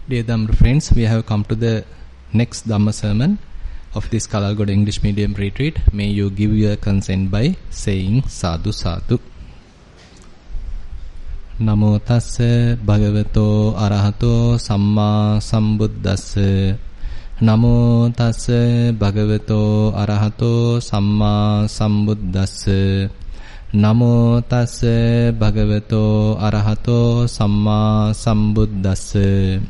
Dear Dhamma friends, we have come to the next Dhamma sermon of this Kalalgoda English Medium Retreat. May you give your consent by saying Sadhu Sadhu. Namo tassa bhagavato arahato samma sambuddhassa. Namo tassa bhagavato arahato samma sambuddhassa. Namo tassa bhagavato arahato samma sambuddhassa.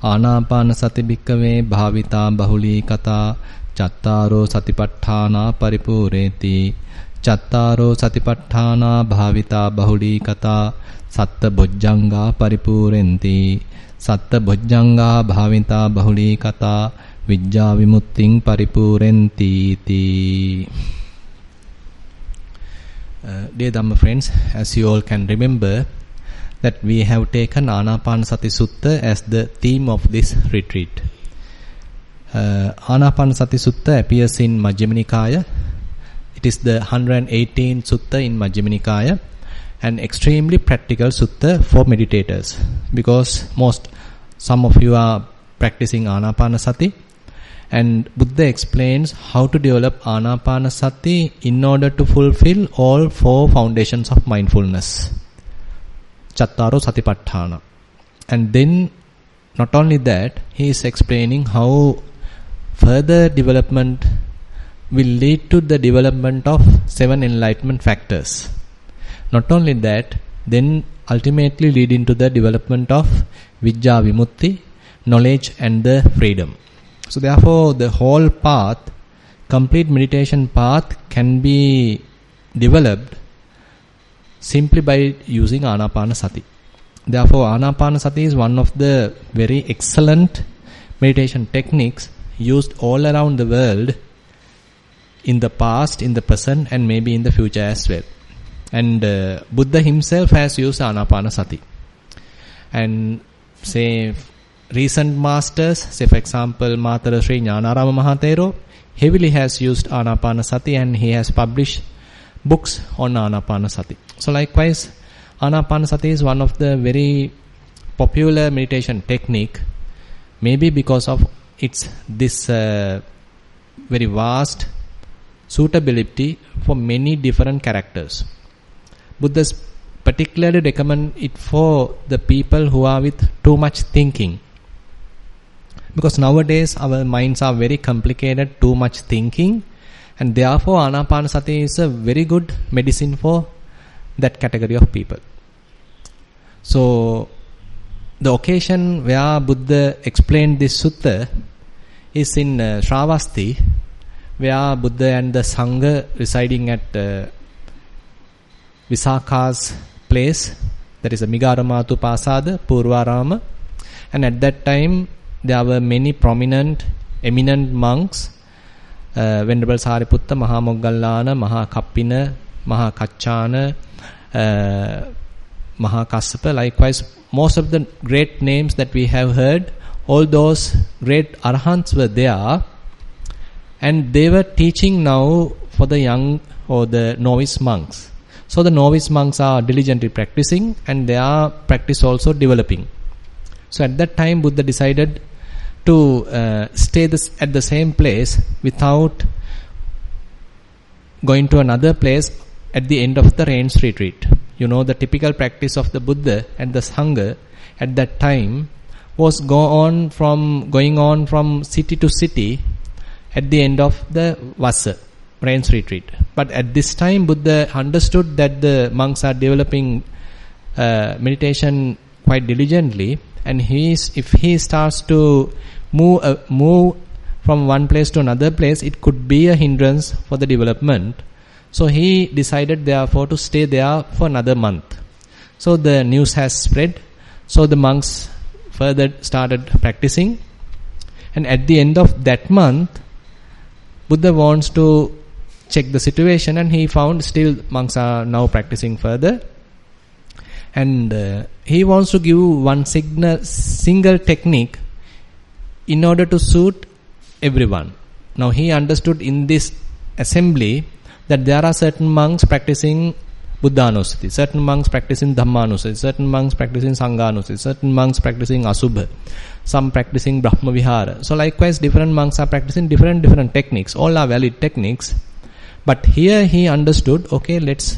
Anapanasati bhikkave bhavita bahuli kata chattaro satipatthana paripureti. Chattaro satipatthana bhavita bahuli kata satta bojjanga paripurenti. Satta bojjanga bhavita bahuli kata vijja vimutting paripurenti ti. Dear Dhamma friends, as you all can remember that we have taken Anapanasati Sutta as the theme of this retreat. Anapanasati Sutta appears in Majjhima Nikaya. It is the 118th Sutta in Majjhima Nikaya, an extremely practical Sutta for meditators, because some of you are practicing Anapanasati, and Buddha explains how to develop Anapanasati in order to fulfill all four foundations of mindfulness. Chattaro Satipatthana. And then, not only that, he is explaining how further development will lead to the development of 7 enlightenment factors. Not only that, then ultimately leading to the development of Vijja Vimutti, knowledge and the freedom. So therefore, the whole path, complete meditation path, can be developed simply by using Anapanasati. Therefore, Anapanasati is one of the very excellent meditation techniques used all around the world in the past, in the present, and maybe in the future as well. And Buddha himself has used Anapanasati. And say recent masters, say for example Matara Sri Jnanarama Thero, heavily has used Anapanasati, and he has published books on Anapanasati. So likewise, Anapanasati is one of the very popular meditation technique, maybe because of its this very vast suitability for many different characters. Buddha particularly recommend it for the people who are with too much thinking, because nowadays our minds are very complicated, too much thinking, and therefore Anapanasati is a very good medicine for that category of people. So the occasion where Buddha explained this sutta is in Shravasti, where Buddha and the Sangha residing at Visakha's place, that is a Migaramatu Pasada, Purvarama, and at that time there were many prominent, eminent monks, Venerable Sariputta, Mahamoggallana, Mahakappina, Mahakachana, Mahakassapa. Likewise, most of the great names that we have heard, all those great arahants were there, and they were teaching now for the young or the novice monks. So the novice monks are diligently practicing, and their practice also developing. So at that time Buddha decided to stay at the same place without going to another place at the end of the rains retreat. You know, the typical practice of the Buddha and the Sangha at that time was going on from city to city at the end of the Vasa, rains retreat. But at this time Buddha understood that the monks are developing meditation quite diligently, and if he starts to move from one place to another place, it could be a hindrance for the development. So he decided therefore to stay there for another month. So the news has spread. So the monks further started practicing, and at the end of that month Buddha wants to check the situation, and he found still monks are now practicing further, and he wants to give one single technique in order to suit everyone. Now he understood in this assembly that there are certain monks practicing Buddhanusati, certain monks practicing Dhammanusati, certain monks practicing Sanghanusati, certain monks practicing Asubha, some practicing Brahma Vihara. So likewise different monks are practicing different techniques. All are valid techniques. But here he understood, okay, let's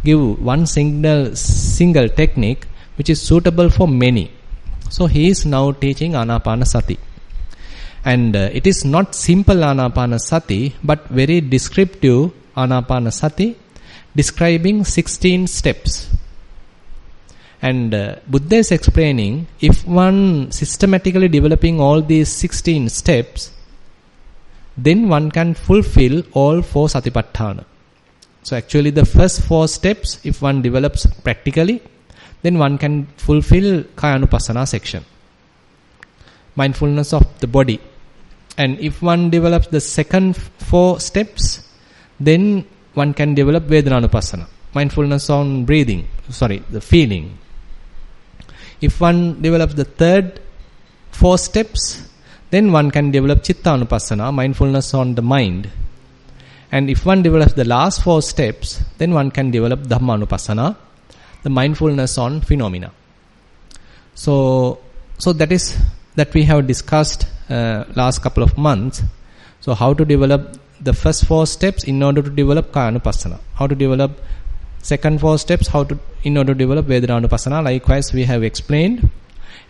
give one single technique which is suitable for many. So he is now teaching Anapanasati. And it is not simple Anapanasati, but very descriptive Anapanasati, describing 16 steps. And Buddha is explaining, if one systematically developing all these 16 steps, then one can fulfill all 4 Satipatthana. So actually the first 4 steps, if one develops practically, then one can fulfill Kayanupassana section, mindfulness of the body. And if one develops the second 4 steps, then one can develop Vedananupassana, mindfulness on the feeling. If one develops the third 4 steps, then one can develop Chittanupassana, mindfulness on the mind. And if one develops the last 4 steps, then one can develop Dhammanupassana, the mindfulness on phenomena. So that we have discussed last couple of months. So how to develop the first 4 steps in order to develop Kayanupassana, how to develop second 4 steps in order to develop Vedananupassana. Likewise we have explained.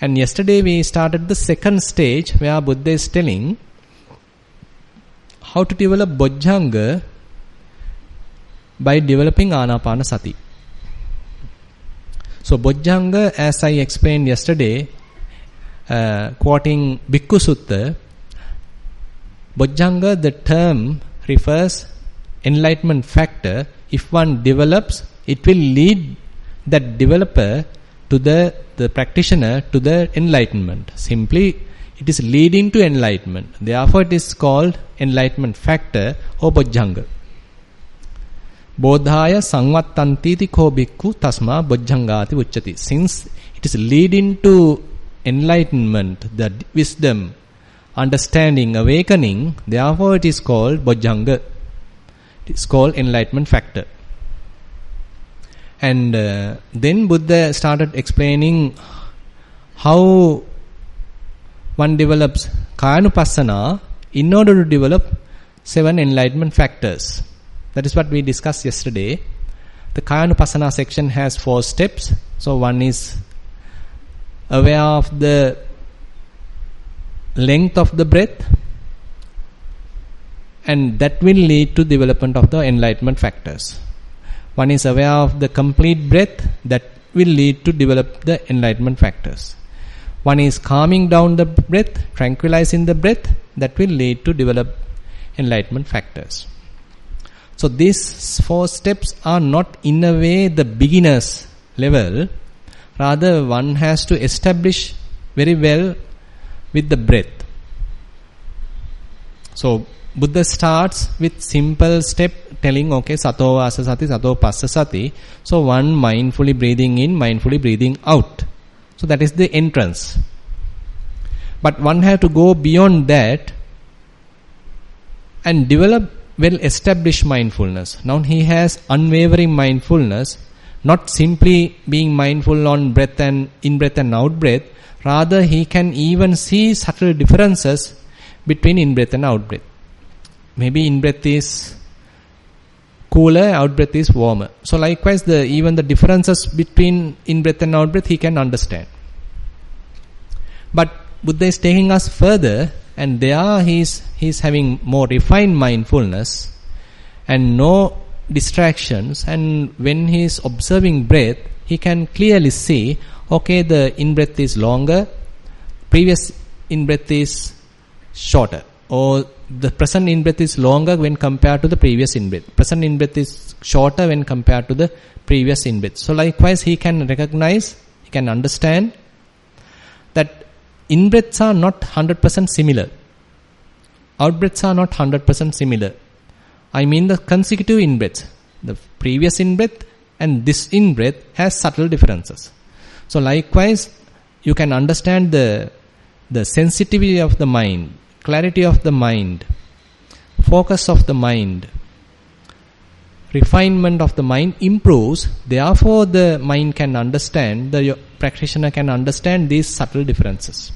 And yesterday we started the second stage where Buddha is telling how to develop Bojjhanga by developing Anapanasati. So Bojjhanga, as I explained yesterday, quoting Bhikkhu Sutta, Bojjhanga, the term refers enlightenment factor. If one develops, it will lead that developer to the practitioner to the enlightenment. Simply, it is leading to enlightenment. Therefore, it is called enlightenment factor or Bojjhanga. Bodhaya sangvattantiti ko bhikkhu tasma bojjhangati uchati. Since it is leading to enlightenment, the wisdom, understanding, awakening, therefore it is called Bojjhanga. It is called enlightenment factor. And then Buddha started explaining how one develops Kayanupassana in order to develop 7 enlightenment factors. That is what we discussed yesterday. The Kayanupassana section has 4 steps. So one is aware of the length of the breath, and that will lead to development of the enlightenment factors. One is aware of the complete breath, that will lead to develop the enlightenment factors. One is calming down the breath, tranquilizing the breath, that will lead to develop enlightenment factors. So these 4 steps are not in a way the beginner's level. Rather, one has to establish very well with the breath. So Buddha starts with simple step telling, okay, sato vasasati, sato passasati. So one mindfully breathing in, mindfully breathing out. So that is the entrance. But one has to go beyond that and develop well-established mindfulness. Now he has unwavering mindfulness, not simply being mindful on breath and in-breath and out-breath. Rather, he can even see subtle differences between in-breath and out-breath. Maybe in-breath is cooler, out-breath is warmer. So likewise, even the differences between in-breath and out-breath he can understand. But Buddha is taking us further, and there he is having more refined mindfulness and no distractions. And when he is observing breath, he can clearly see, okay, the in-breath is longer, previous in-breath is shorter, or the present in-breath is longer when compared to the previous in-breath. Present in-breath is shorter when compared to the previous in-breath. So likewise, he can recognize, he can understand that in-breaths are not 100% similar. Out-breaths are not 100% similar. I mean the consecutive in-breaths. The previous in-breath and this in-breath has subtle differences. So likewise, you can understand the sensitivity of the mind, clarity of the mind, focus of the mind, refinement of the mind improves. Therefore, the mind can understand, the practitioner can understand these subtle differences.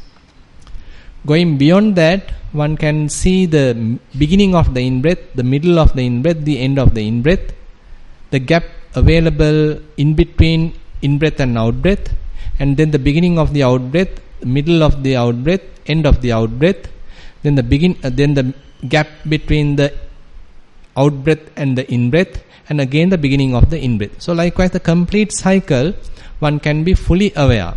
Going beyond that, one can see the beginning of the in-breath, the middle of the in-breath, the end of the in-breath, the gap available in between in-breath and out-breath, and then the beginning of the out-breath, middle of the out-breath, end of the out-breath, then the gap between the out-breath and the in-breath, and again the beginning of the in-breath. So likewise, the complete cycle, one can be fully aware.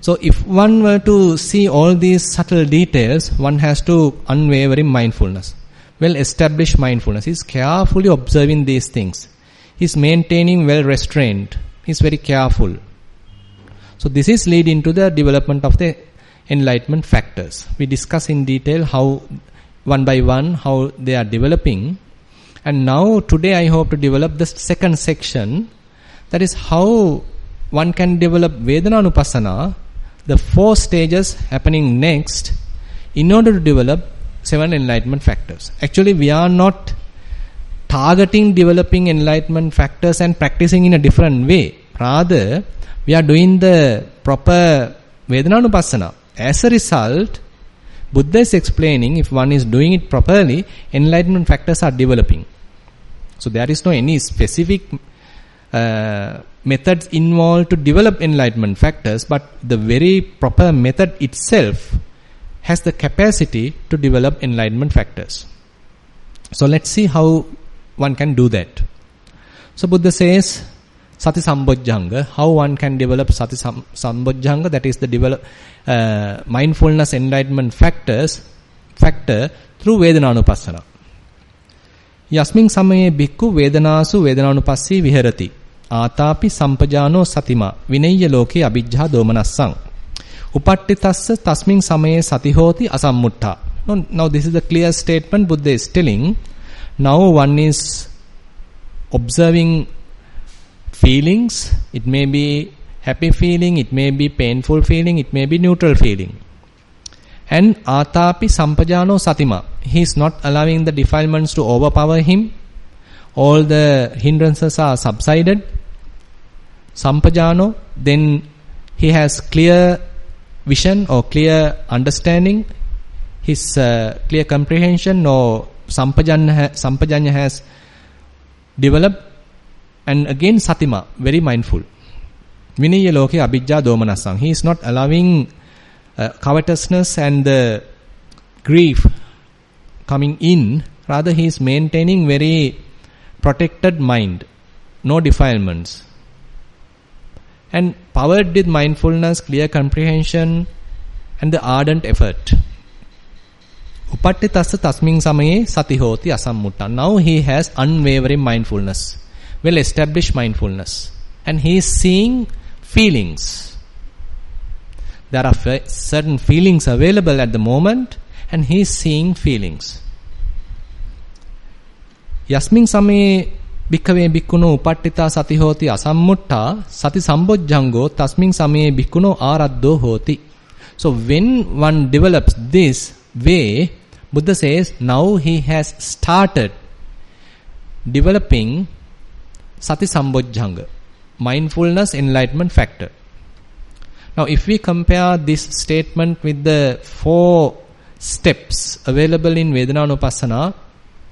So if one were to see all these subtle details, one has to unwavering mindfulness, well-established mindfulness. He is carefully observing these things. He is maintaining well-restrained. He is very careful. So this is leading to the development of the enlightenment factors. We discuss in detail how, one by one, how they are developing. And now today I hope to develop the second section, that is how one can develop Vedananupassana, the 4 stages happening next, in order to develop 7 enlightenment factors. Actually, we are not targeting developing enlightenment factors and practicing in a different way. Rather, we are doing the proper Vedananupassana. As a result, Buddha is explaining, if one is doing it properly, enlightenment factors are developing. So there is no any specific methods involved to develop enlightenment factors, but the very proper method itself has the capacity to develop enlightenment factors. So let's see how one can do that. So Buddha says, Sati Sambojjhanga, how one can develop Sati Sambojjhanga, that is the develop mindfulness enlightenment factor through Vedananupassana. Yasmin samaye bhikkhu vedanasu vedananupassī viharati. Ātāpi sampajāno satima vinayya loke abijjhā domanassang. Upattitassa tasmin samaye satihoti asammutta. Now this is the clear statement Buddha is telling. Now one is observing feelings. It may be happy feeling, it may be painful feeling, it may be neutral feeling. And Ātāpi sampajāno satima. He is not allowing the defilements to overpower him. All the hindrances are subsided. Sampajano, then he has clear vision or clear understanding. His clear comprehension or sampajanya has developed. And again satima, very mindful. Vinaya loke abijjhā domanassang. He is not allowing covetousness and the grief coming in. Rather, he is maintaining very protected mind, no defilements, and powered with mindfulness, clear comprehension, and the ardent effort. Upattitassa tasmin samaye satihoti asammutta. Now he has unwavering mindfulness, well-established mindfulness, and he is seeing feelings. There are certain feelings available at the moment, and he is seeing feelings. Yasmin samaye bhikkave bhikkhuno upattita satihoti asammutta sati sambojjhango tasmin samaye bhikkhuno āraddho hoti. So when one develops this way, Buddha says now he has started developing sati sambojjhanga, mindfulness enlightenment factor. Now if we compare this statement with the 4 steps available in Vedananupassana,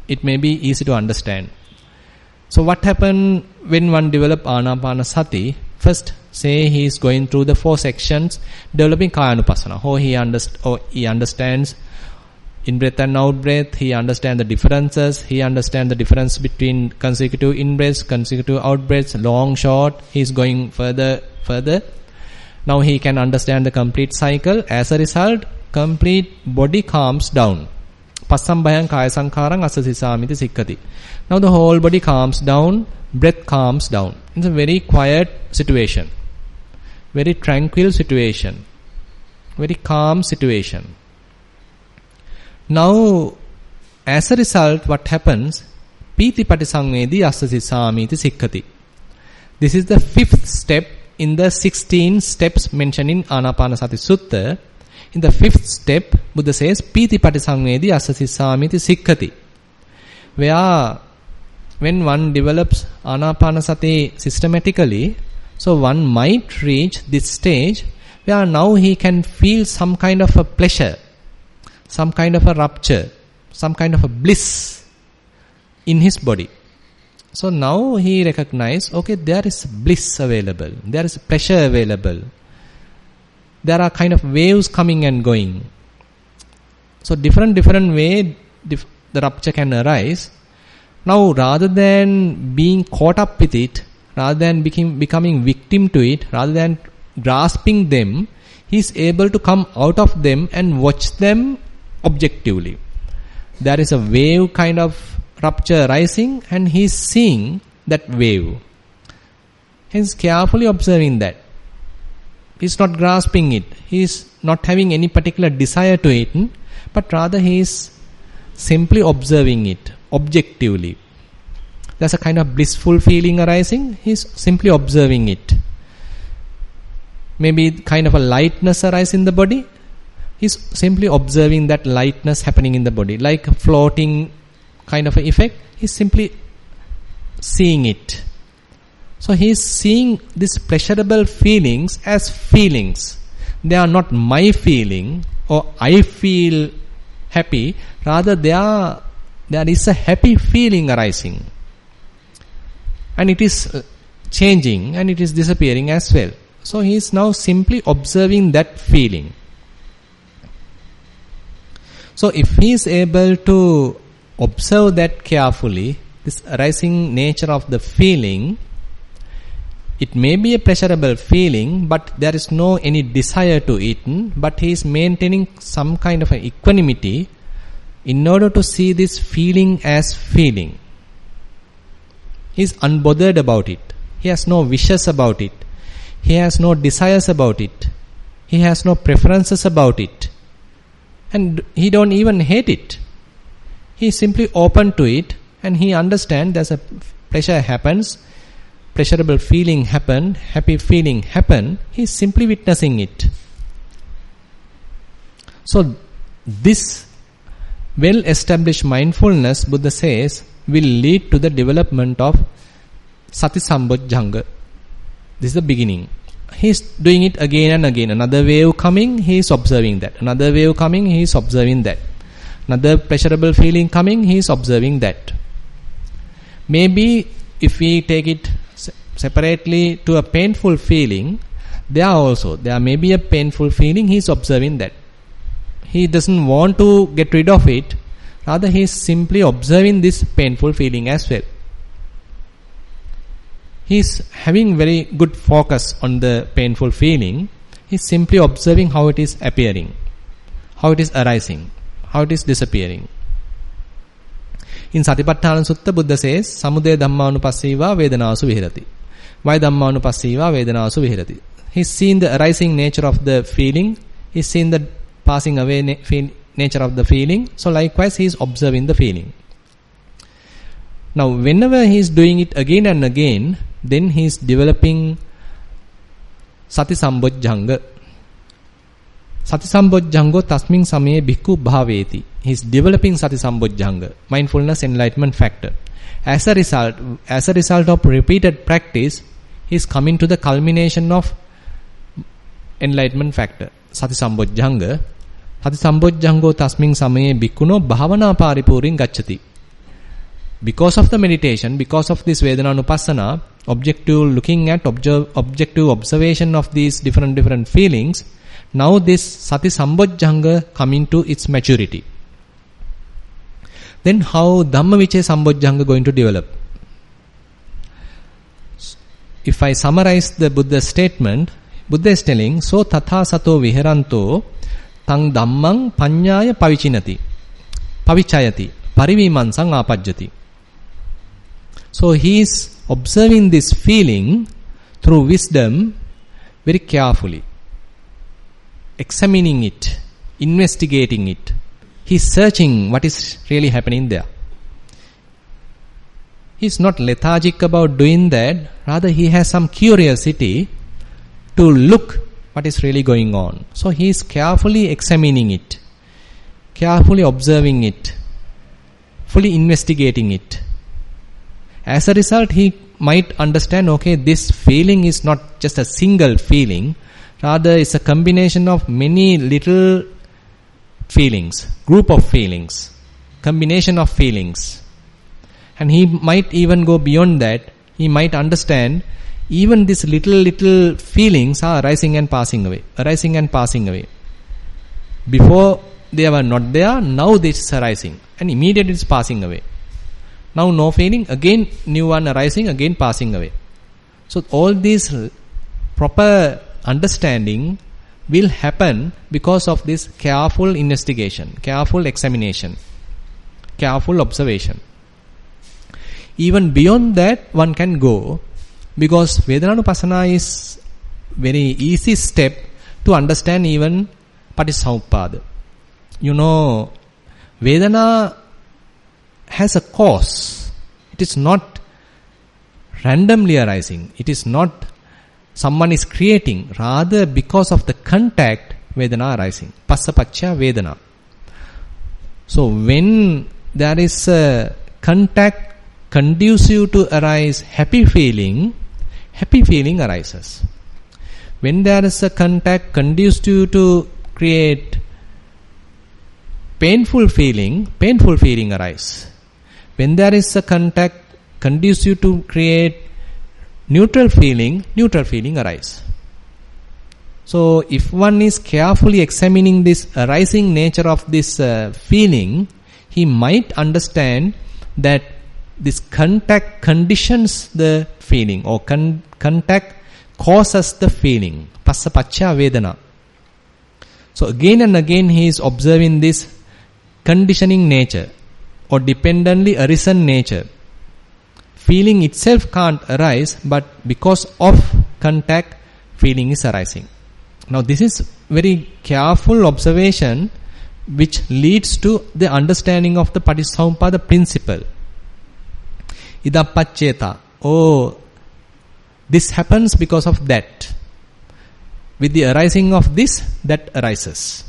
it may be easy to understand. So what happened when one develop Anapanasati? First, say he is going through the 4 sections, developing Kayanupassana. He understands in-breath and out-breath. He understands the differences. He understands the difference between consecutive in-breaths, consecutive out-breaths, long, short. He is going further. Now he can understand the complete cycle. As a result, complete body calms down. Passambhayang kaya sankharang asasisamiti sikkati. Now the whole body calms down, breath calms down. It's a very quiet situation, very tranquil situation, very calm situation. Now, as a result, what happens? Pīti patisangvedi asasisamiti sikkati. This is the 5th step in the 16 steps mentioned in Anapanasati Sutta. In the 5th step, Buddha says, Pīti patisangvedi asasisamiti sikkati. Where when one develops Anapanasati systematically, so one might reach this stage where now he can feel some kind of a pleasure, some kind of a rapture, some kind of a bliss in his body. So now he recognizes, okay, there is bliss available, there is pleasure available, there are kind of waves coming and going. So different way the rapture can arise. Now rather than being caught up with it, rather than becoming victim to it, rather than grasping them, he is able to come out of them and watch them objectively. There is a wave kind of rapture rising and he is seeing that wave. He is carefully observing that. He is not grasping it. He is not having any particular desire to it, but rather he is simply observing it objectively. There's a kind of blissful feeling arising. He is simply observing it. Maybe kind of a lightness arise in the body. He is simply observing that lightness happening in the body, like a floating kind of an effect. He is simply seeing it. So he is seeing these pleasurable feelings as feelings. They are not my feeling or I feel happy. Rather there is a happy feeling arising. And it is changing and it is disappearing as well. So he is now simply observing that feeling. So if he is able to observe that carefully, this arising nature of the feeling, it may be a pleasurable feeling, but there is no any desire to it, but he is maintaining some kind of an equanimity in order to see this feeling as feeling. He is unbothered about it. He has no wishes about it. He has no desires about it. He has no preferences about it. And he don't even hate it. He is simply open to it and he understands there's a pleasure happens, pleasurable feeling happen, happy feeling happen. He is simply witnessing it. So this well-established mindfulness, Buddha says, will lead to the development of Sati Sambojjhanga. This is the beginning. He is doing it again and again. Another wave coming, he is observing that. Another wave coming, he is observing that. Another pleasurable feeling coming, he is observing that. Maybe if we take it separately to a painful feeling, there may be a painful feeling, he is observing that. He doesn't want to get rid of it. Rather, he is simply observing this painful feeling as well. He is having very good focus on the painful feeling. He is simply observing how it is appearing, how it is arising, how it is disappearing. In Satipatthana Sutta, Buddha says, Samudaya Dhammanupassiva Vedanasu Vihirati. Why Dhammanupassiva Vedanasu Vihirati? He is seeing the arising nature of the feeling. He is seeing the passing away nature of the feeling. So likewise, he is observing the feeling. Now, whenever he is doing it again and again, then he is developing Sati Sambojjhanga. Sati Sambojjhango tasmin samaye bhikkhu bhaveti. He is developing Sati Sambojjhanga, mindfulness enlightenment factor. As a result of repeated practice, he is coming to the culmination of enlightenment factor, Sati Sambojjhanga. Sati Sambojjhango tasmin samaye bhikkhuno bhavana paripurin gacchati. Because of the meditation, because of this Vedananupassana, looking at objective observation of these different feelings, now this Sati Sambojjhanga coming to its maturity. Then how Dhammavichaya Sambojjhanga going to develop? If I summarize the Buddha's statement, Buddha is telling, so tatha sato viharanto tang dhammang panyaya pavichayati, parivimansang apajjati. So he is observing this feeling through wisdom very carefully, examining it, investigating it. He is searching what is really happening there. He is not lethargic about doing that. Rather, he has some curiosity to look what is really going on. So he is carefully examining it, carefully observing it, fully investigating it. As a result, he might understand, okay, this feeling is not just a single feeling, rather it's a combination of many little feelings, group of feelings, combination of feelings. And he might even go beyond that. He might understand even these little feelings are arising and passing away, arising and passing away. Before they were not there, now this is arising and immediately it's passing away. Now no feeling, again new one arising, again passing away. So all this proper understanding will happen because of this careful investigation, careful examination, careful observation. Even beyond that one can go, because Vedanānupassana is very easy step to understand even Patissamuppada. You know, Vedana has a cause. It is not randomly arising. It is not someone is creating. Rather, because of the contact, Vedana arising. Passapaccha Vedana. So, when there is a contact conducive to arise happy feeling arises. When there is a contact conducive to create painful feeling arises. When there is a contact conducive to create neutral feeling arises. So, if one is carefully examining this arising nature of this feeling, he might understand that this contact conditions the feeling, or contact causes the feeling. Passapaccha Vedana. So again and again he is observing this conditioning nature or dependently arisen nature. Feeling itself can't arise, but because of contact, feeling is arising. Now this is very careful observation which leads to the understanding of the Patissamuppada principle. Idappaccheta. Oh, this happens because of that. With the arising of this, that arises.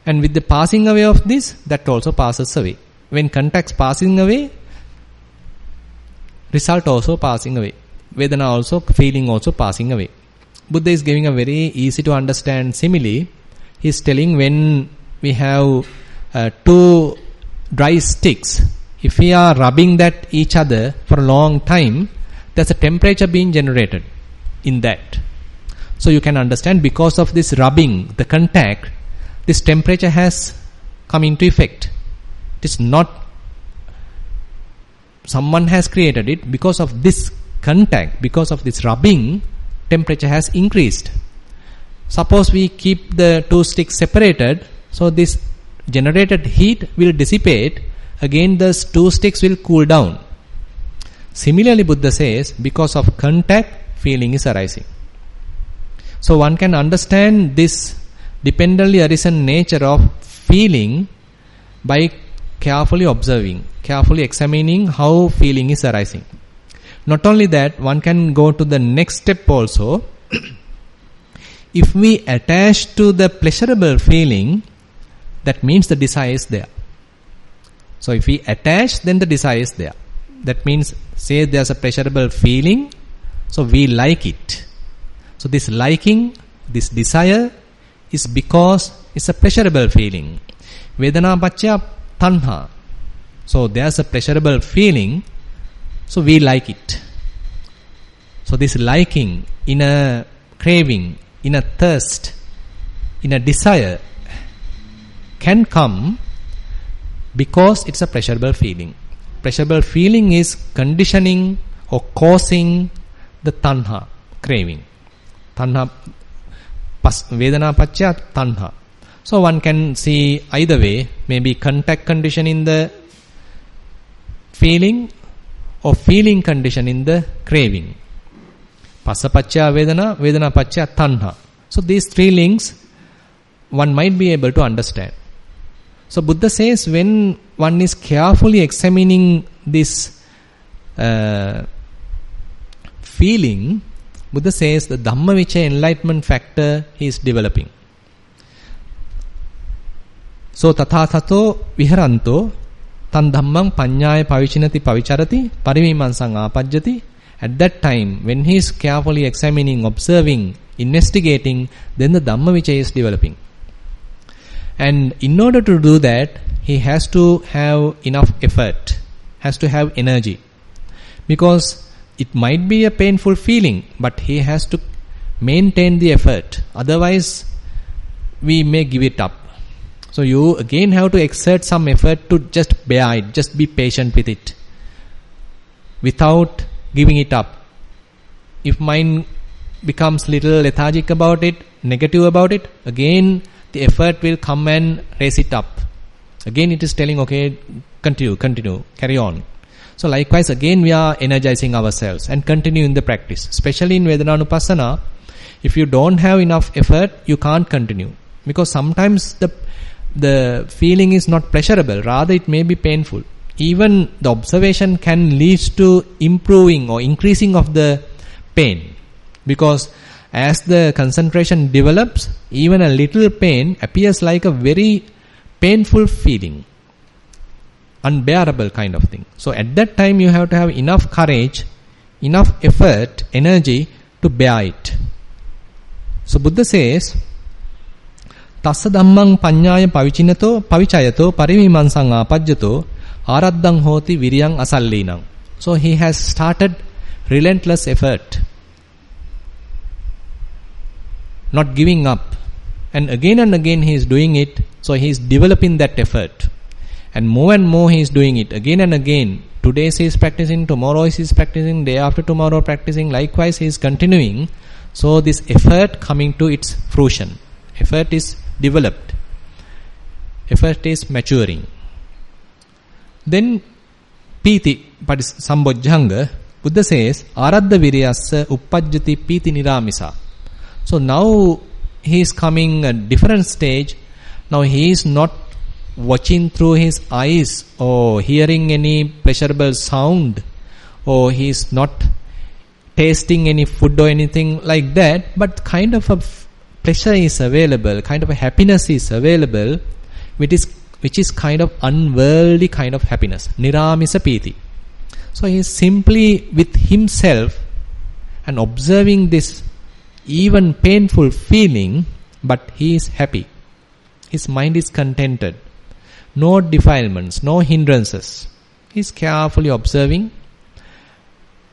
And with the passing away of this, that also passes away. When contacts passing away, result also passing away. Vedana also, feeling also passing away. Buddha is giving a very easy to understand simile. He is telling when we have two dry sticks, if we are rubbing that each other for a long time, there's a temperature being generated in that. So you can understand because of this rubbing, the contact, this temperature has come into effect. It is not someone has created it. Because of this contact, because of this rubbing, temperature has increased. Suppose we keep the two sticks separated, so this generated heat will dissipate. Again the two sticks will cool down. Similarly, Buddha says, because of contact, feeling is arising. So one can understand this dependently arisen nature of feeling by carefully observing, carefully examining how feeling is arising. Not only that, one can go to the next step also. If we attach to the pleasurable feeling, that means the desire is there. So if we attach, then the desire is there. That means, say there's a pleasurable feeling, so we like it. So this liking, this desire is because it's a pleasurable feeling. Vedana pacca tanha. So there's a pleasurable feeling, so we like it. So this liking, in a craving, in a thirst, in a desire, can come because it's a pleasurable feeling. Pleasurable feeling is conditioning or causing the tanha, craving. Tanha, Vedana pacca tanha. So one can see either way, maybe contact condition in the feeling or feeling condition in the craving. Passapaccha Vedana, Vedana pacca tanha. So these three links one might be able to understand. So Buddha says when one is carefully examining this feeling, Buddha says the Dhammavichaya enlightenment factor he is developing. So tatha tato viharanto Tan dhammang panyaya pavichinati pavicharati parimimansang apajjati. At that time, when he is carefully examining, observing, investigating, then the Dhamma Vichaya is developing. And in order to do that, he has to have enough effort, has to have energy. Because it might be a painful feeling, but he has to maintain the effort. Otherwise, we may give it up. So you again have to exert some effort to just bear it, just be patient with it, without giving it up. If mind becomes little lethargic about it, negative about it, again the effort will come and raise it up. Again it is telling, okay, continue, carry on. So likewise again we are energizing ourselves and continue in the practice. Especially in Vedananupassana, if you don't have enough effort, you can't continue. Because sometimes the feeling is not pleasurable, rather it may be painful. Even the observation can lead to improving or increasing of the pain. Because as the concentration develops, even a little pain appears like a very painful feeling. Unbearable kind of thing. So at that time you have to have enough courage, enough effort, energy to bear it. So Buddha says, Tassa dhammang panyaya pavichinato pavichayato parimimansang apajjato Araddang hoti viryang asallinang. So he has started relentless effort, not giving up, and again he is doing it. So he is developing that effort, and more he is doing it again and again. Today he is practicing, tomorrow he is practicing, day after tomorrow practicing. Likewise he is continuing. So this effort coming to its fruition, effort is developed, effort is maturing. Then Piti Sambojjhanga, Buddha says, Aradda viryassa uppajjati piti niramisa. So now he is coming a different stage. Now he is not watching through his eyes or hearing any pleasurable sound, or he is not tasting any food or anything like that, but kind of a pleasure is available, kind of a happiness is available, which is kind of unworldly kind of happiness. Niramisa piti. So he is simply with himself and observing this even painful feeling, but he is happy. His mind is contented. No defilements, no hindrances. He is carefully observing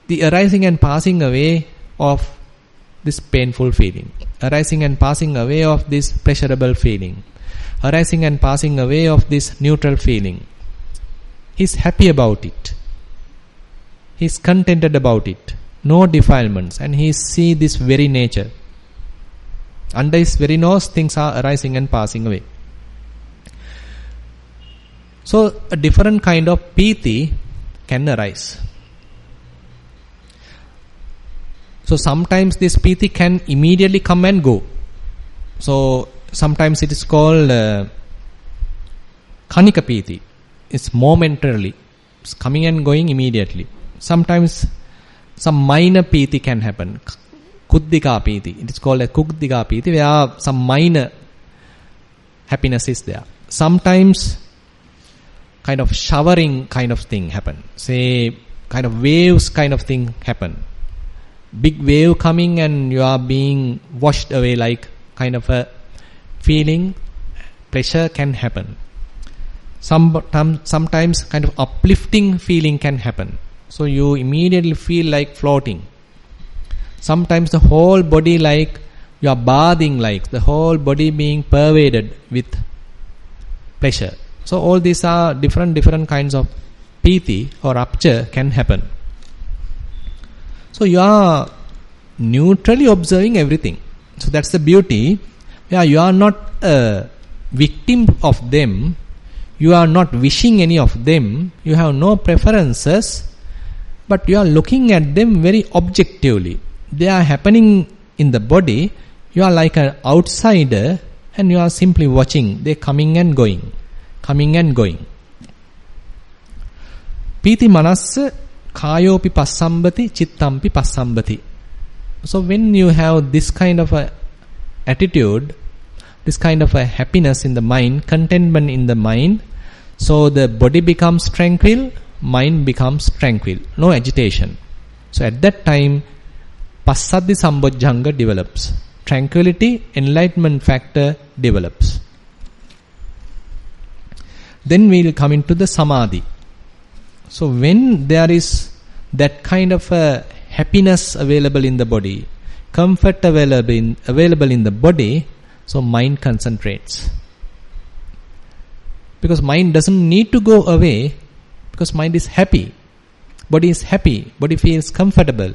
the arising and passing away of this painful feeling, arising and passing away of this pleasurable feeling, arising and passing away of this neutral feeling. He is happy about it. He is contented about it. No defilements. And he sees this very nature. Under his very nose, things are arising and passing away. So, a different kind of piti can arise. So, sometimes this piti can immediately come and go. So, sometimes it is called Kanika piti. It's momentarily. It's coming and going immediately. Sometimes some minor piti can happen. Kuddika piti. It is called a kuddika piti, where some minor happiness is there. Sometimes kind of showering kind of thing happen. Say kind of waves kind of thing happen. Big wave coming and you are being washed away, like kind of a feeling, pleasure can happen. Sometimes kind of uplifting feeling can happen. So you immediately feel like floating. Sometimes the whole body like you are bathing, like the whole body being pervaded with pleasure. So all these are different kinds of piti or rapture can happen. So you are neutrally observing everything. So that's the beauty. Yeah, you are not a victim of them. You are not wishing any of them. You have no preferences. But you are looking at them very objectively. They are happening in the body. You are like an outsider and you are simply watching. They coming and going. Coming and going. Piti manassa kayopi passambati chittampi passambati. So when you have this kind of a attitude, this kind of a happiness in the mind, contentment in the mind, So the body becomes tranquil, mind becomes tranquil, no agitation. So at that time, Passadi Sambojjhanga develops. Tranquility, enlightenment factor develops. Then we will come into the Samadhi. So when there is that kind of a happiness available in the body, comfort available in the body, so mind concentrates. Because mind doesn't need to go away, because mind is happy. Body is happy, body feels comfortable.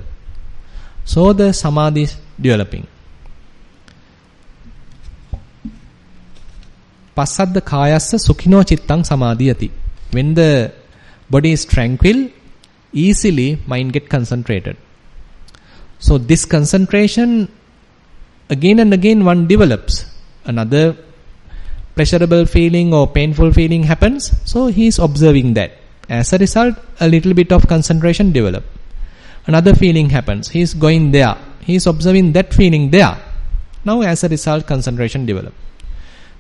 So the Samadhi is developing. Passadda kayassa sukhino chittang samadhiyati. When the body is tranquil, easily mind get concentrated. So this concentration, again and again one develops. Another pleasurable feeling or painful feeling happens, so he is observing that. As a result, a little bit of concentration develops. Another feeling happens, he is going there, he is observing that feeling there. Now as a result, concentration develops.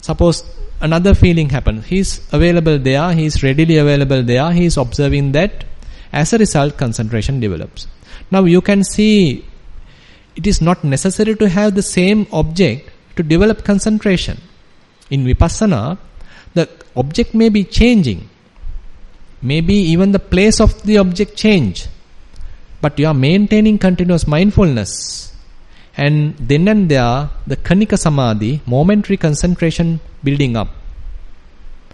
Suppose another feeling happens, he is available there, he is readily available there, he is observing that. As a result, concentration develops. Now you can see, it is not necessary to have the same object to develop concentration. In Vipassana, the object may be changing. Maybe even the place of the object change. But you are maintaining continuous mindfulness. And then and there, the Kanika Samadhi, momentary concentration building up.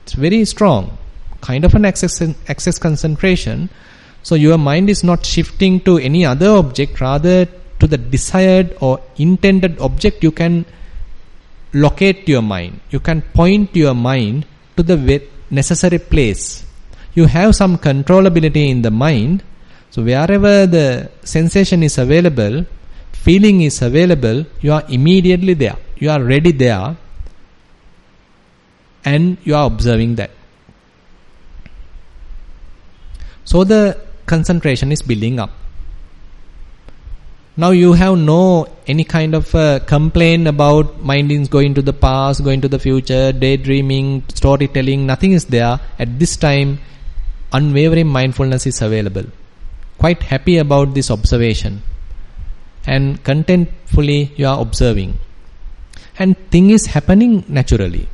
It's very strong. Kind of an access concentration. So your mind is not shifting to any other object, rather to the desired or intended object. You can locate your mind. You can point your mind to the necessary place. You have some controllability in the mind. So wherever the sensation is available, feeling is available, you are immediately there. You are ready there. And you are observing that. So the concentration is building up. Now you have no any kind of complaint about mind is going to the past, going to the future, daydreaming, storytelling, nothing is there. At this time, unwavering mindfulness is available. Quite happy about this observation. And contentfully you are observing. And thing is happening naturally.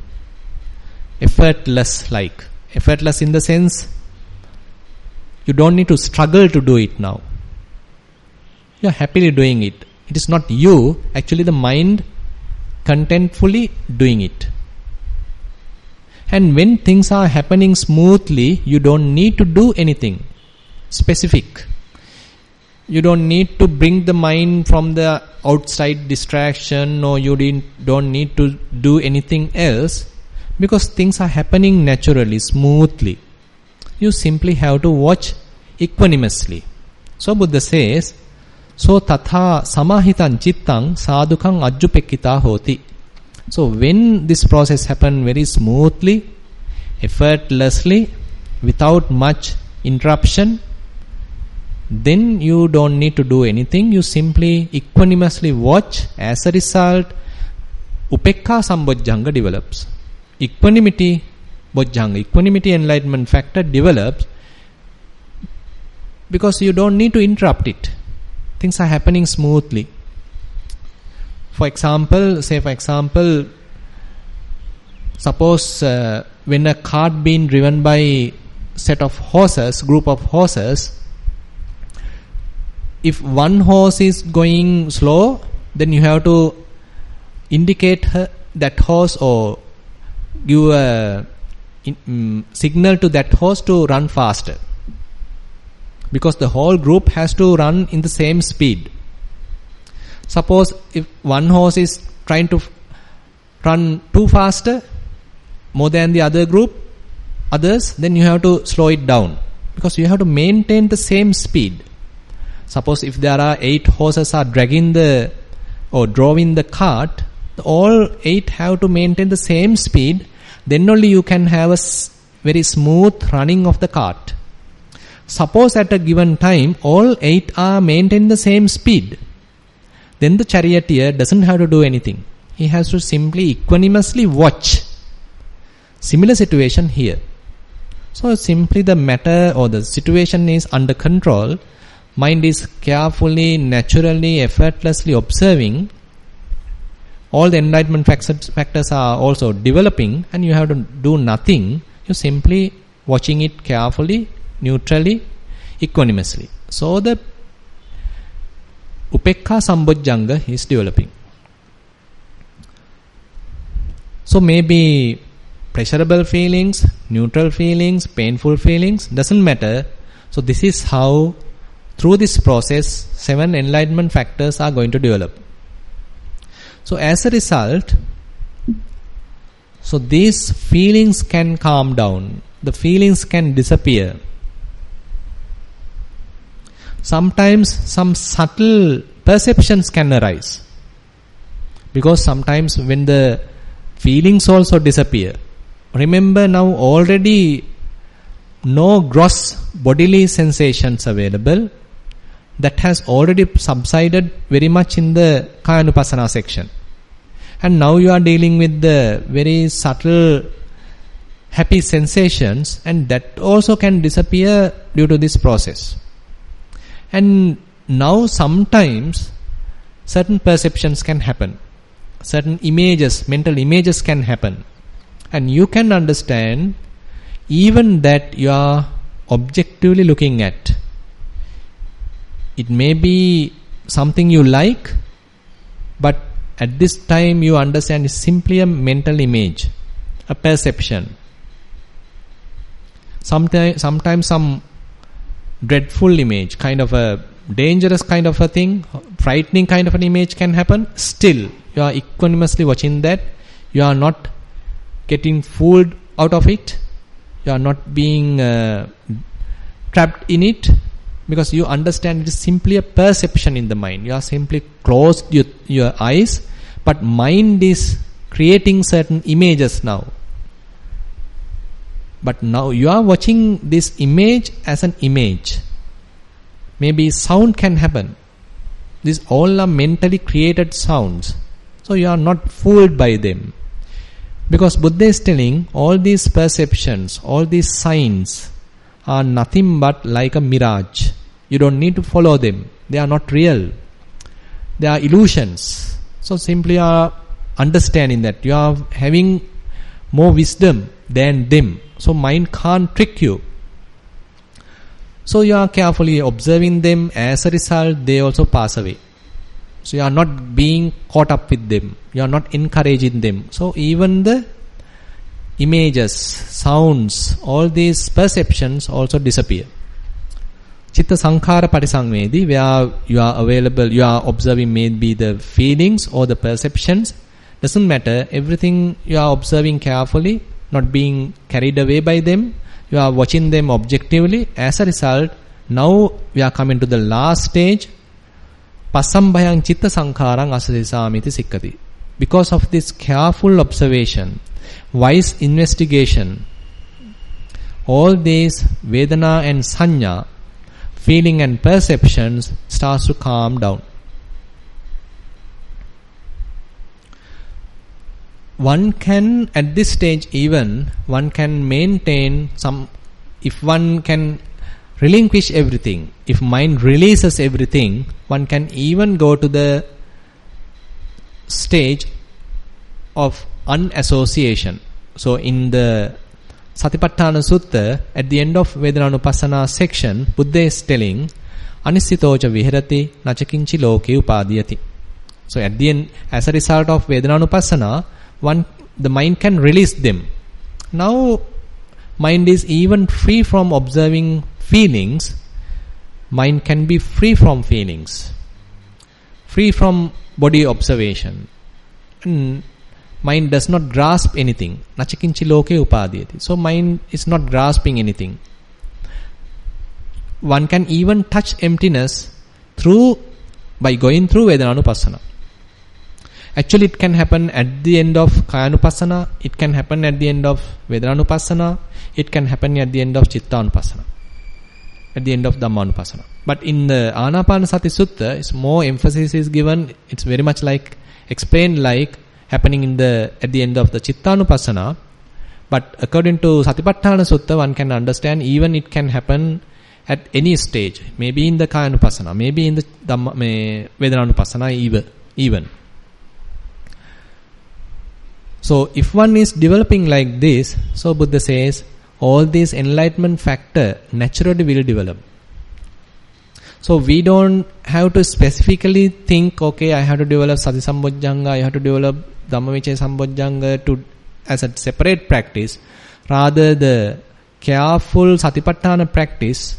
Effortless in the sense, you don't need to struggle to do it now. You are happily doing it. It is not you, actually the mind contentfully doing it. And when things are happening smoothly, you don't need to do anything specific. You don't need to bring the mind from the outside distraction, or you don't need to do anything else, because things are happening naturally, smoothly. You simply have to watch equanimously. So Buddha says, so tatha samahitan chittang sadhukang ajjupekita hoti. So when this process happens very smoothly, effortlessly, without much interruption, then you don't need to do anything. You simply equanimously watch. As a result, upekka sambojjhanga develops. Equanimity bojjhanga, equanimity enlightenment factor develops, because you don't need to interrupt it. Things are happening smoothly. For example, suppose when a cart being driven by group of horses, if one horse is going slow, then you have to indicate that horse or give a signal to that horse to run faster. Because the whole group has to run in the same speed. Suppose if one horse is trying to run too faster, more than the others, then you have to slow it down. Because you have to maintain the same speed. Suppose if there are 8 horses are drawing the cart, all 8 have to maintain the same speed. Then only you can have a very smooth running of the cart. Suppose at a given time, all 8 are maintaining the same speed. Then the charioteer doesn't have to do anything. He has to simply equanimously watch. Similar situation here. So simply the matter or the situation is under control. Mind is carefully, naturally, effortlessly observing. All the enlightenment factors are also developing, and you have to do nothing. You're simply watching it carefully, neutrally, equanimously. So the Upekha Sambojjhanga is developing. So maybe pleasurable feelings, neutral feelings, painful feelings, doesn't matter. So this is how, through this process, 7 enlightenment factors are going to develop. So as a result, so these feelings can calm down. The feelings can disappear. Sometimes some subtle perceptions can arise. Because sometimes when the feelings also disappear, remember now already no gross bodily sensations available. That has already subsided very much in the Kayanupassana section. And now you are dealing with the very subtle happy sensations, and that also can disappear due to this process. And now sometimes certain perceptions can happen. Certain images, mental images can happen. And you can understand even that you are objectively looking at. It may be something you like, but at this time you understand it's simply a mental image, a perception. Sometimes some dreadful image, kind of a dangerous kind of a thing, frightening kind of an image can happen. Still, you are equanimously watching that. You are not getting fooled out of it. You are not being trapped in it, because you understand it is simply a perception in the mind. You are simply closed your eyes, but mind is creating certain images now. But now you are watching this image as an image. Maybe sound can happen. These all are mentally created sounds. So you are not fooled by them. Because Buddha is telling all these perceptions, all these signs are nothing but like a mirage. You don't need to follow them. They are not real. They are illusions. So simply you are understanding that you are having more wisdom than them. So mind can't trick you. So you are carefully observing them. As a result, they also pass away. So you are not being caught up with them. You are not encouraging them. So even the images, sounds, all these perceptions also disappear. Chitta Sankhara Patisangvedi, where you are available, you are observing maybe the feelings or the perceptions. Doesn't matter. Everything you are observing carefully, not being carried away by them. You are watching them objectively. As a result, now we are coming to the last stage. Pasambhayang chitta sankharang asadisamiti sikkati. Because of this careful observation, wise investigation, all these Vedana and Sanya, feeling and perceptions, starts to calm down. One can, at this stage even, one can maintain some, if one can relinquish everything, if mind releases everything, one can even go to the stage of unassociation. So in the Satipatthana Sutta, at the end of Vedananupassana section, Buddha is telling, Anissitoja viharati nachakinchi loke upadiyati. So at the end, as a result of Vedananupassana, the mind can release them. Now, mind is even free from observing feelings. Mind can be free from feelings, free from body observation. And mind does not grasp anything. Nachakinchi loke upadiyati. So mind is not grasping anything. One can even touch emptiness by going through Vedananupassana. Actually, it can happen at the end of Kayanupassana, it can happen at the end of Vedananupassana, it can happen at the end of Chittanupassana, at the end of Dhammanupassana. But in the Anapanasati Sutta, it's more emphasis is given. It's very much like explained like happening at the end of the Chittanupassana. But according to Satipatthana Sutta, one can understand even it can happen at any stage. Maybe in the Kayanupassana, maybe in the Vedananupassana even. So if one is developing like this, so Buddha says, all these enlightenment factor naturally will develop. So we don't have to specifically think, okay, I have to develop Sati Sambojjhanga, I have to develop Dhammavicaya Sambojjhanga as a separate practice. Rather, the careful Satipatthana practice,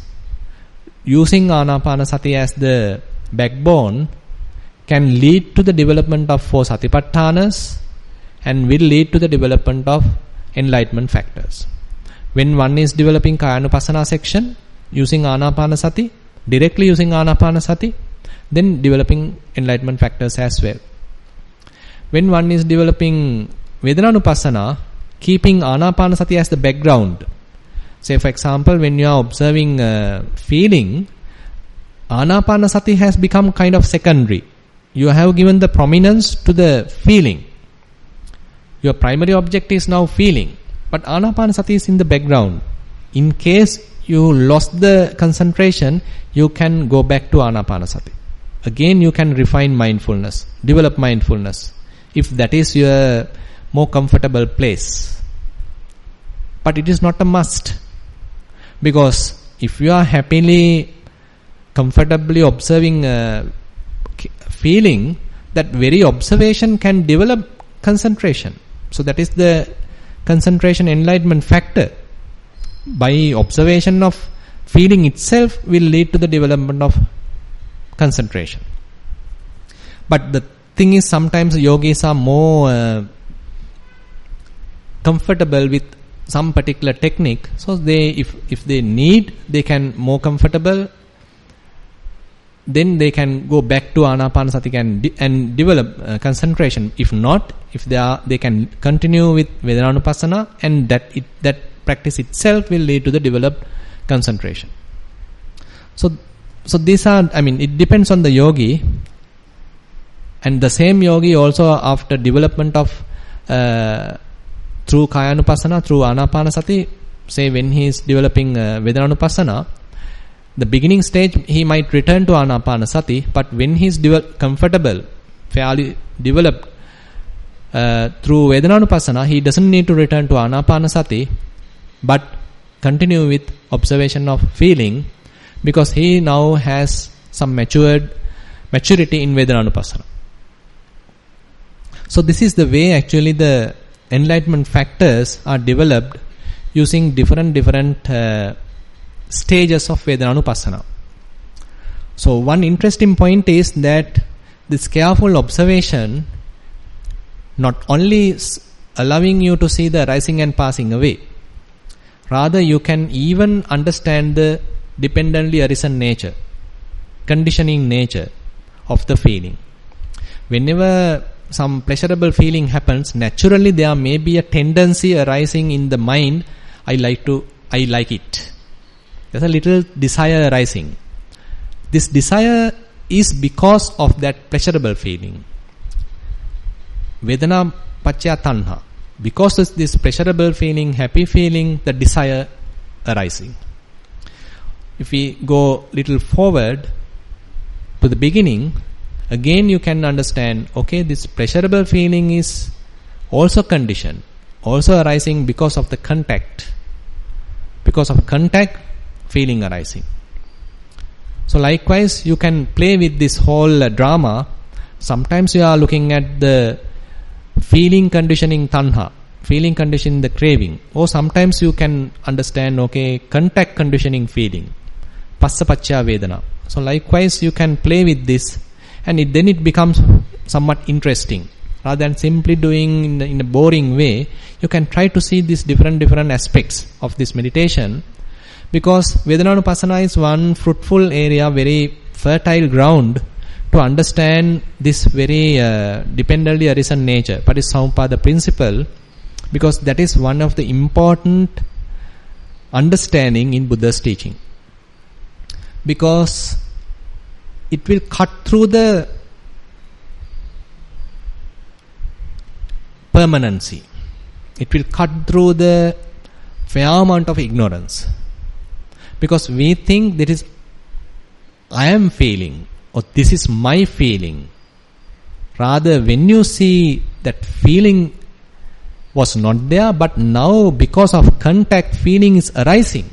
using Anapanasati as the backbone, can lead to the development of 4 Satipatthanas and will lead to the development of enlightenment factors. When one is developing Kayanupassana section, using Anapanasati, directly using Anapanasati, then developing enlightenment factors as well. When one is developing Vedananupassana, keeping Anapanasati as the background. Say for example, when you are observing feeling, Anapanasati has become kind of secondary. You have given the prominence to the feeling. Your primary object is now feeling, but Anapanasati is in the background. In case you lost the concentration, you can go back to Anapanasati. Again, you can refine mindfulness, develop mindfulness, if that is your more comfortable place. But it is not a must. Because if you are happily, comfortably observing feeling, that very observation can develop concentration. So that is the concentration enlightenment factor. By observation of feeling itself will lead to the development of concentration. But the thing is, sometimes yogis are more comfortable with some particular technique. So they, if they need, they can more comfortable, then they can go back to Anapanasati and develop concentration. If not, if they can continue with Vedananupassana, and that practice itself will lead to the developed concentration. So these are, it depends on the yogi, and the same yogi also after development of through Kayanupassana, through Anapanasati, say when he is developing Vedananupassana, the beginning stage he might return to Anapanasati, but when he is comfortable, fairly developed through Vedananupassana, he doesn't need to return to Anapanasati, but continue with observation of feeling, because he now has some maturity in Vedananupassana. So this is the way actually the enlightenment factors are developed using different stages of Vedananupassana. So one interesting point is that this careful observation not only allowing you to see the rising and passing away, rather you can even understand the dependently arisen nature, conditioning nature of the feeling. Whenever some pleasurable feeling happens, naturally there may be a tendency arising in the mind, I like it. There's a little desire arising. This desire is because of that pleasurable feeling. Vedana paccaya tanha. Because of this pleasurable feeling, happy feeling, the desire arising. If we go little forward to the beginning, again you can understand, okay, this pleasurable feeling is also conditioned, also arising because of the contact. Because of contact, feeling arising. So likewise, you can play with this whole drama. Sometimes you are looking at the feeling conditioning tanha, feeling conditioning the craving. Or sometimes you can understand, okay, contact conditioning feeling, passa paccaya vedana. So likewise, you can play with this, and then it becomes somewhat interesting. Rather than simply doing in a boring way, you can try to see these different aspects of this meditation, because Vedananupassana is one fruitful area, very fertile ground to understand this very dependently arisen nature, Patissamuppada principle, because that is one of the important understanding in Buddha's teaching. Because it will cut through the permanency. It will cut through the fair amount of ignorance. Because we think that is, I am feeling, or this is my feeling. Rather, when you see that feeling was not there, but now because of contact, feeling is arising.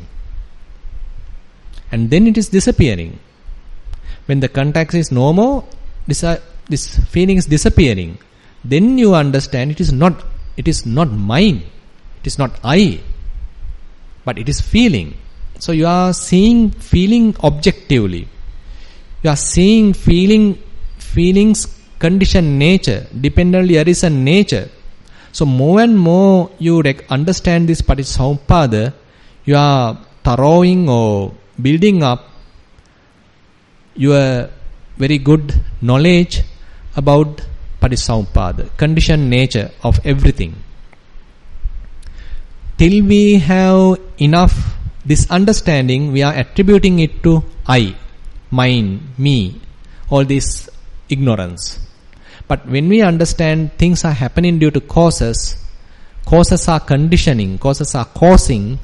And then it is disappearing. When the contact is no more, this feeling is disappearing. Then you understand it is not mine, it is not I, but it is feeling. So you are seeing feeling objectively. You are seeing feelings condition nature, dependently arisen nature. So more and more you understand this Paticcasamuppada, you are throwing or building up your very good knowledge about Paticcasamuppada, conditioned nature of everything. Till we have enough this understanding, we are attributing it to I, mine, me, all this ignorance. But when we understand things are happening due to causes are conditioning, causes are causing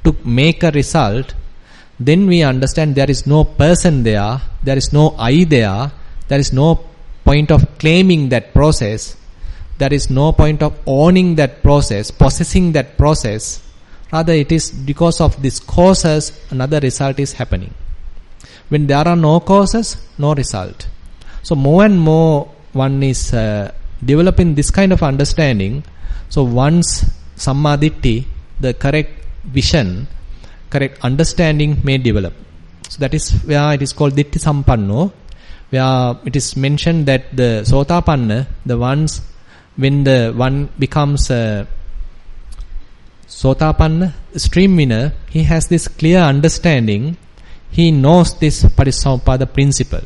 to make a result, then we understand there is no person there, there is no I there is no point of claiming that process, there is no point of owning that process, possessing that process. Rather, it is because of these causes another result is happening. When there are no causes, no result. So more and more one is developing this kind of understanding. So once Sammaditthi, the correct vision, correct understanding may develop. So that is where it is called Ditti Sampanno, where it is mentioned that the Sotapanna, the ones, when the one becomes Sotapanna, stream winner, he has this clear understanding, he knows this Paticcasamuppada principle.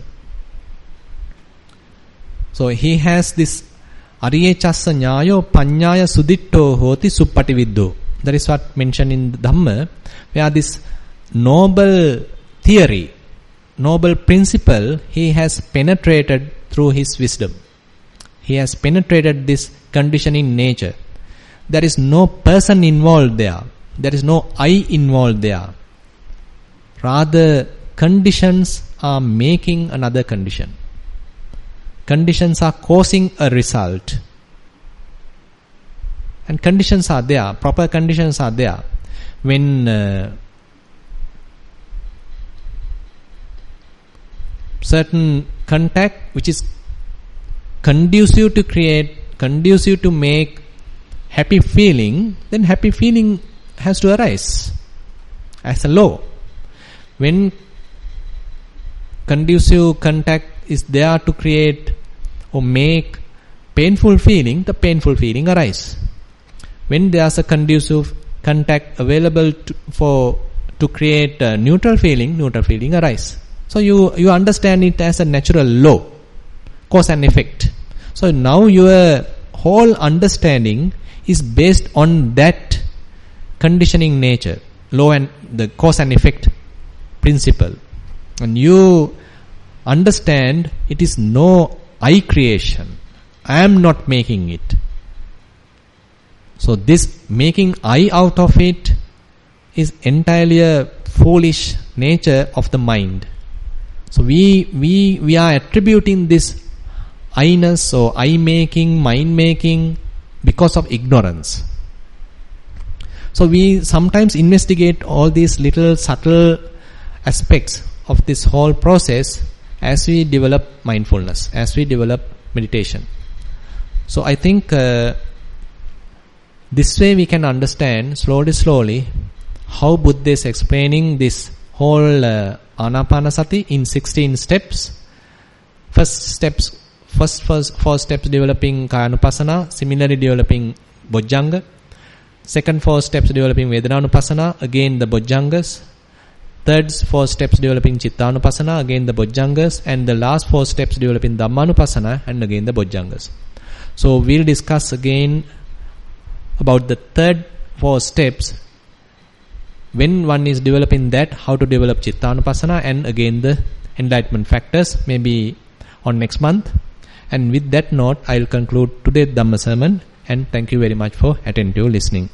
So he has this Ariye Chassa Nyayo Panyaya Suditto Hoti Suppatividdho. That is what mentioned in the Dhamma, where this noble theory, noble principle, he has penetrated through his wisdom. He has penetrated this conditioning nature. There is no person involved there. There is no I involved there. Rather, conditions are making another condition. Conditions are causing a result. And conditions are there, proper conditions are there. When certain contact which is conducive to make happy feeling, then happy feeling has to arise as a law. When conducive contact is there to create or make painful feeling, the painful feeling arise. When there is a conducive contact available to create a neutral feeling arise. So you understand it as a natural law, cause and effect. So now your whole understanding is based on that conditioning nature, law and the cause and effect principle. And you understand it is no I creation. I am not making it. So this making I out of it is entirely a foolish nature of the mind. So we are attributing this I-ness or I-making, mind-making because of ignorance. So we sometimes investigate all these little subtle aspects of this whole process as we develop mindfulness, as we develop meditation. So I think this way we can understand slowly how Buddha is explaining this whole Anapanasati in 16 steps. First 4 steps developing Kayanupassana, similarly developing Bojjhanga. Second 4 steps developing Vedananupassana, again the Bojjhangas. Third 4 steps developing Chittanupassana, again the Bojjhangas. And the last 4 steps developing Dhammanupassana, and again the Bojjhangas. So we'll discuss again about the third 4 steps. When one is developing that, how to develop Chittanupassana, and again the enlightenment factors, maybe on next month. And with that note, I'll conclude today's Dhamma sermon. and thank you very much for attentive listening.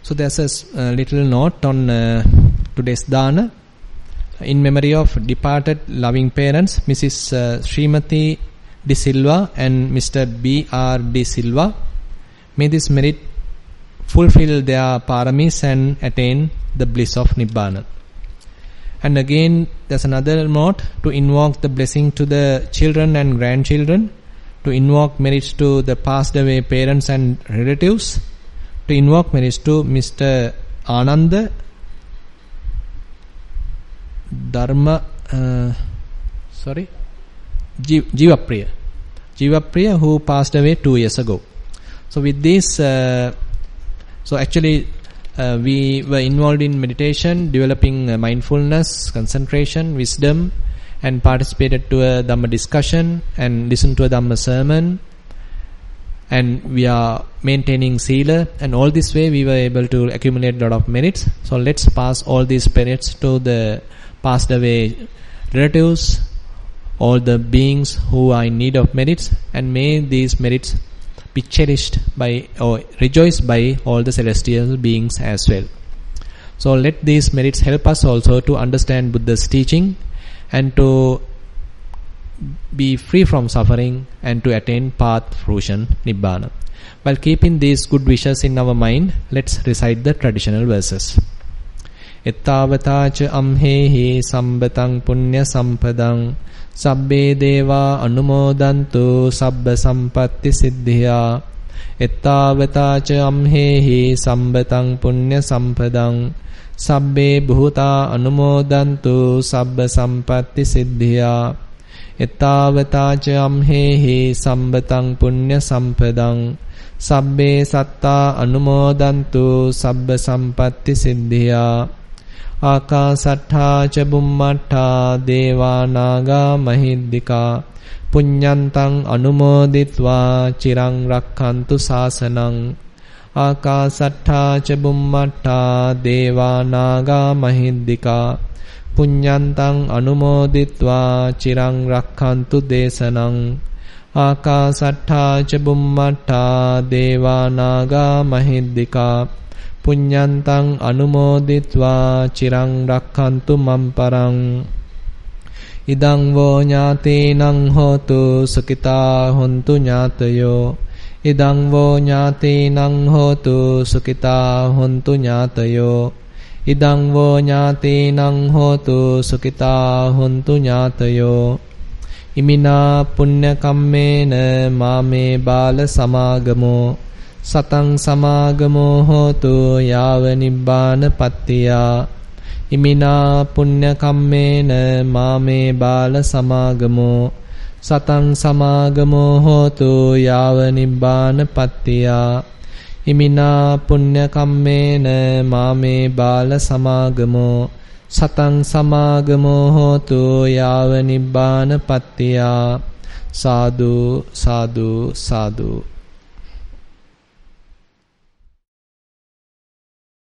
So there's a little note on today's dana in memory of departed loving parents, Mrs. Srimati De Silva and Mr. B.R. De Silva. May this merit fulfill their paramis and attain the bliss of Nibbana. And again, there's another note to invoke the blessing to the children and grandchildren, to invoke merits to the passed away parents and relatives, to invoke merits to Mr. Ananda Dharma, Jivapriya, who passed away 2 years ago. So with this, so actually we were involved in meditation, developing mindfulness, concentration, wisdom, and participated to a Dhamma discussion and listened to a Dhamma sermon, and we are maintaining sila, and all this way we were able to accumulate a lot of merits. So let's pass all these merits to the passed away relatives, all the beings who are in need of merits, and may these merits be cherished by or rejoiced by all the celestial beings as well. So let these merits help us also to understand Buddha's teaching and to be free from suffering and to attain path fruition Nibbana. While keeping these good wishes in our mind, let's recite the traditional verses. Ettavatacha amhehi sambatang punya sampadang sabbe deva anumodantu sabba sampatti siddhya. Ettavatacha amhehi sambatang punya sampadang sabbe bhuta anumodantu sabba sampatti siddhya. Ettavatacha amhehi sambatang punya sampadang sabbe satta anumodantu sabba sampatti siddhya. Akasattha ca bummattha deva naga mahiddika punyantang anumoditva chirang rakkantu sasanang. Akasattha ca bummattha deva naga mahiddika punyantang anumoditva chirang rakkantu desanang. Akasattha ca bummattha deva naga mahiddika punyantang anumoditva chirang rakkantu mamparang. Idang vo nyatinang hotu sukita hontu nyatayo. Idang vo nyatinang hotu sukita hontu nyatayo. Idang vo nyatinang hotu sukita hontu nyatayo. Imina punya kammena mame bala samagamo satang samagamo hotu yava nibbana pattiya. Imina punya kammena mame bala samagamo satang samagamo hotu yava nibbana pattiya. Imina punya kammena mame bala samagamo satang samagamo hotu yava nibbana pattiya. Sadhu, sadhu, sadhu.